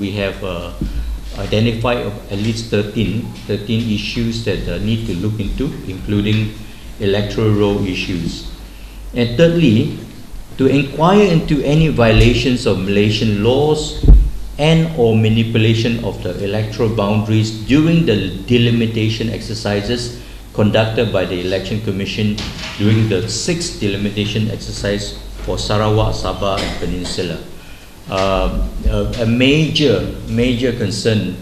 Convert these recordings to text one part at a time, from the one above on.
we have identified at least 13 issues that need to look into, including electoral roll issues. And thirdly, to inquire into any violations of Malaysian laws and or manipulation of the electoral boundaries during the delimitation exercises conducted by the Election Commission during the 6th delimitation exercise for Sarawak, Sabah and Peninsula. A major concern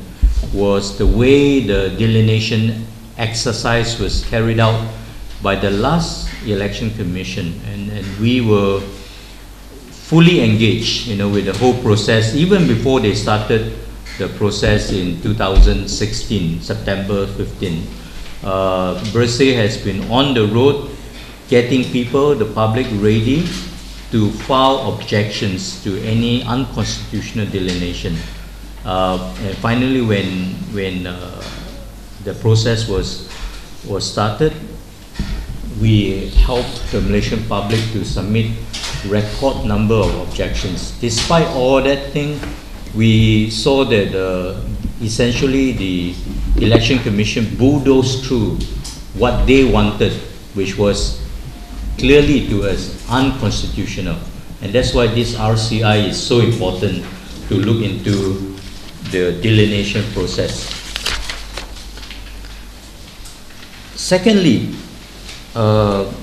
was the way the delineation exercise was carried out by the last Election Commission, and we were fully engaged, with the whole process, even before they started the process in 2016, September 15. Bersih has been on the road getting people, the public, ready to file objections to any unconstitutional delineation. And finally, when the process was started, we helped the Malaysian public to submit record number of objections. Despite all that thing, we saw that essentially the Election Commission bulldozed through what they wanted, which was clearly to us unconstitutional. And that's why this RCI is so important to look into the delineation process. Secondly, the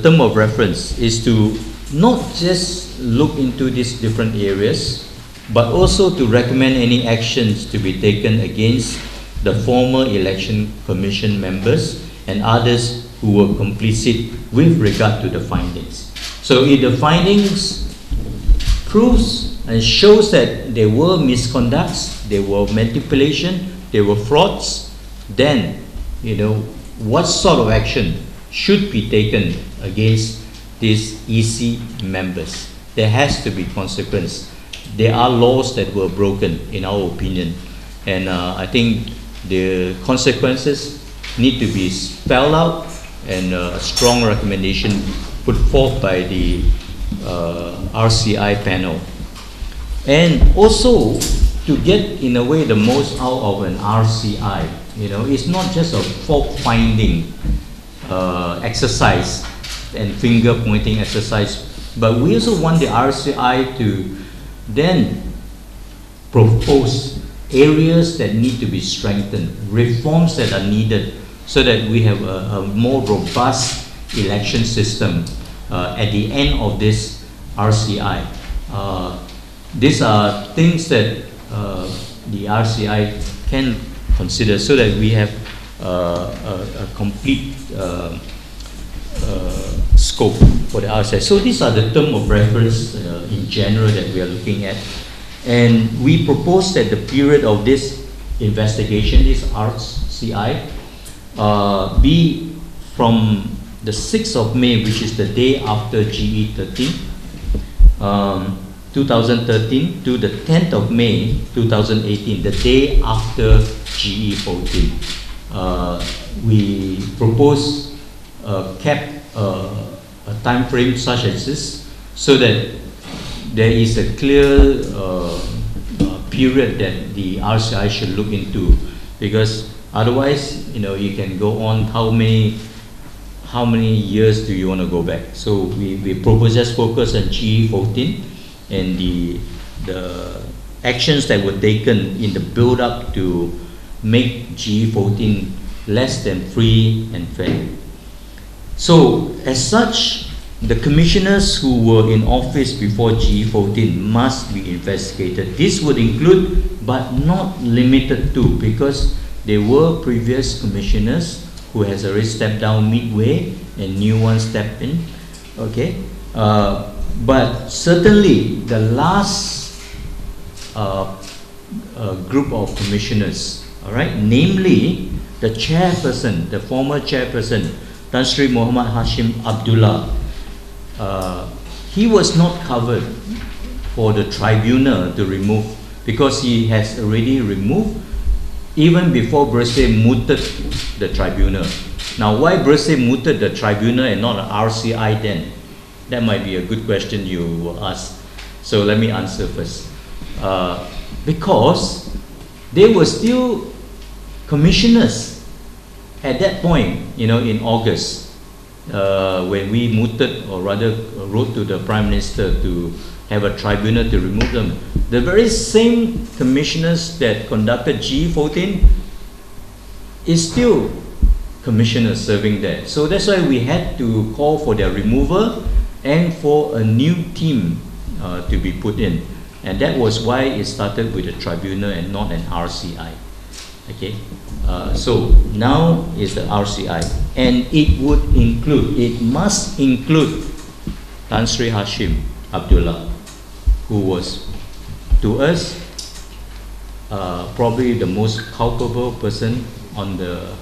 term of reference is to not just look into these different areas, but also to recommend any actions to be taken against the former Election Commission members and others who were complicit with regard to the findings. So if the findings proves and shows that there were misconducts, there were manipulation, there were frauds, then what sort of action should be taken against these EC members. There has to be consequence. There are laws that were broken, in our opinion, and I think the consequences need to be spelled out, and a strong recommendation put forth by the RCI panel. And also to get, in a way, the most out of an RCI. It's not just a fault-finding exercise and finger-pointing exercise, but we also want the RCI to then propose areas that need to be strengthened, reforms that are needed, so that we have a more robust election system at the end of this RCI. These are things that the RCI can consider, so that we have a complete scope for the RCI. So these are the term of reference in general that we are looking at. And we propose that the period of this investigation, this RCI, be from the 6th of May, which is the day after GE 13, 2013, to the 10th of May 2018, the day after GE 14. We propose a time frame such as this, so that there is a clear period that the RCI should look into, because otherwise, you can go on how many years do you want to go back. So we propose just focus on GE 14 and the actions that were taken in the build-up to make GE 14 less than free and fair. So as such, the commissioners who were in office before GE 14 must be investigated. This would include, but not limited to, because there were previous commissioners who has already stepped down midway and new ones stepped in. Okay, but certainly the last group of commissioners, all right, namely the chairperson, the former chairperson, Tan Sri Muhammad Hashim Abdullah, he was not covered for the tribunal to remove, because he has already removed even before Bersih mooted the tribunal. Now, why Bersih mooted the tribunal and not an RCI then? That might be a good question you will ask. So let me answer first. because they were still commissioners at that point, in August, when we mooted, or rather wrote to the Prime Minister to have a tribunal to remove them. The very same commissioners that conducted G14 is still commissioners serving there. So that's why we had to call for their removal and for a new team to be put in. And that was why it started with a tribunal and not an RCI. Okay, so now is the RCI, and it must include Tan Sri Hashim Abdullah, who was, to us, probably the most culpable person on the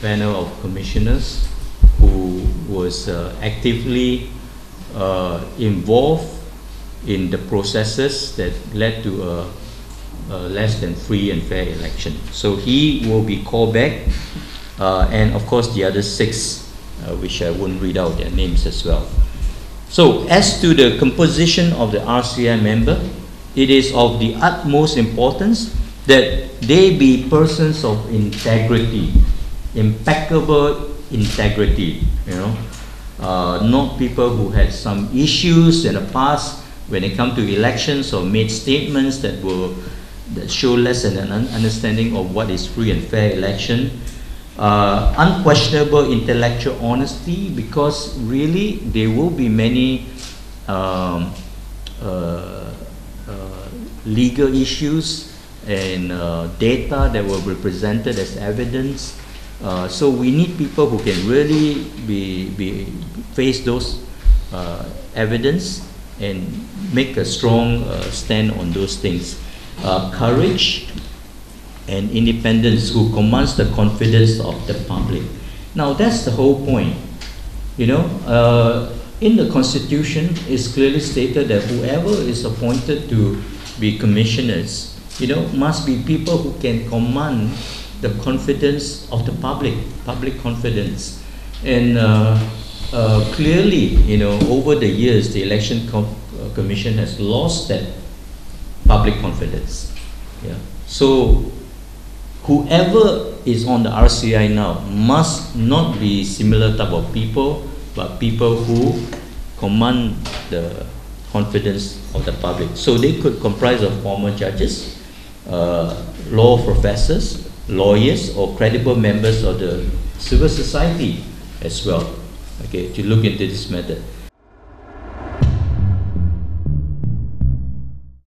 panel of commissioners, who was actively involved in the processes that led to a less than free and fair election. So he will be called back, and of course the other 6, which I won't read out their names as well. So as to the composition of the RCI member, it is of the utmost importance that they be persons of integrity, impeccable integrity, not people who had some issues in the past when it comes to elections, or made statements that show less than an understanding of what is free and fair election. Unquestionable intellectual honesty, because really there will be many legal issues and data that were represented as evidence. So we need people who can really face those evidence and make a strong stand on those things. Courage and independence, who commands the confidence of the public. Now that's the whole point. In the Constitution, it's clearly stated that whoever is appointed to be commissioners, must be people who can command the confidence of the public confidence. And clearly, over the years, the Election Commission has lost that public confidence. Yeah. So whoever is on the RCI now must not be similar type of people, but people who command the confidence of the public. So they could comprise of former judges, law professors, lawyers, or credible members of the civil society as well, okay, to look into this matter.